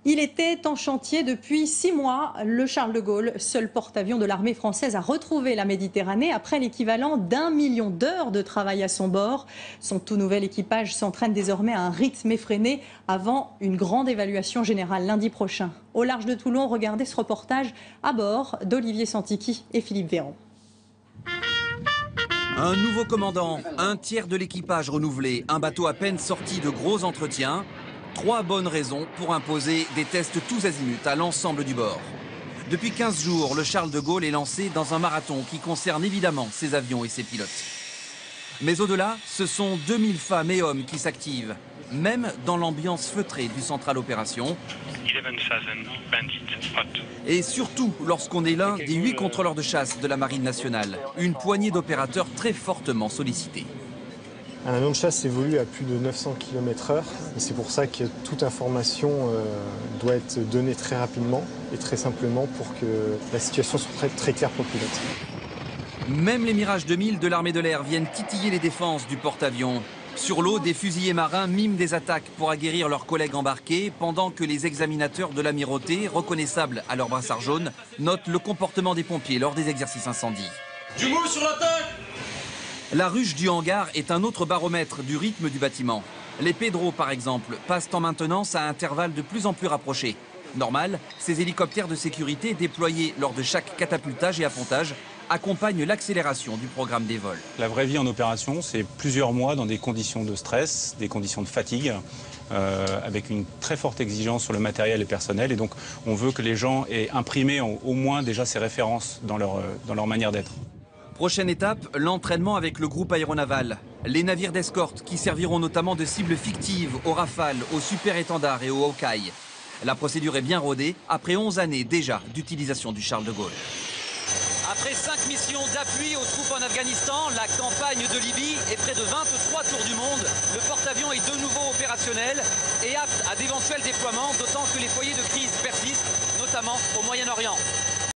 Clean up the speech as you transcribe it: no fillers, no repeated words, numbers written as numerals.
Il était en chantier depuis 6 mois. Le Charles de Gaulle, seul porte-avions de l'armée française, a retrouvé la Méditerranée après l'équivalent d'1 million d'heures de travail à son bord. Son tout nouvel équipage s'entraîne désormais à un rythme effréné avant une grande évaluation générale lundi prochain. Au large de Toulon, regardez ce reportage à bord d'Olivier Santiki et Philippe Véran. Un nouveau commandant, un tiers de l'équipage renouvelé, un bateau à peine sorti de gros entretiens. 3 bonnes raisons pour imposer des tests tous azimuts à l'ensemble du bord. Depuis 15 jours, le Charles de Gaulle est lancé dans un marathon qui concerne évidemment ses avions et ses pilotes. Mais au-delà, ce sont 2000 femmes et hommes qui s'activent, même dans l'ambiance feutrée du central opération. Et surtout lorsqu'on est l'un des 8 contrôleurs de chasse de la Marine nationale, une poignée d'opérateurs très fortement sollicités. Un avion de chasse évolue à plus de 900 km/h. C'est pour ça que toute information doit être donnée très rapidement et très simplement pour que la situation soit très claire pour le pilote. Même les Mirage 2000 de l'armée de l'air viennent titiller les défenses du porte-avions. Sur l'eau, des fusiliers marins miment des attaques pour aguerrir leurs collègues embarqués, pendant que les examinateurs de l'amirauté, reconnaissables à leur brassard jaune, notent le comportement des pompiers lors des exercices incendie. Du mot sur l'attaque! La ruche du hangar est un autre baromètre du rythme du bâtiment. Les Pedro, par exemple, passent en maintenance à intervalles de plus en plus rapprochés. Normal, ces hélicoptères de sécurité déployés lors de chaque catapultage et appontage accompagnent l'accélération du programme des vols. La vraie vie en opération, c'est plusieurs mois dans des conditions de stress, des conditions de fatigue, avec une très forte exigence sur le matériel et personnel. Et donc, on veut que les gens aient imprimé au moins déjà ces références dans leur manière d'être. Prochaine étape, l'entraînement avec le groupe aéronaval. Les navires d'escorte qui serviront notamment de cibles fictives aux Rafales, aux Super Étendards et aux Hawkeye. La procédure est bien rodée après 11 années déjà d'utilisation du Charles de Gaulle. Après 5 missions d'appui aux troupes en Afghanistan, la campagne de Libye et près de 23 tours du monde, le porte-avions est de nouveau opérationnel et apte à d'éventuels déploiements, d'autant que les foyers de crise persistent, notamment au Moyen-Orient.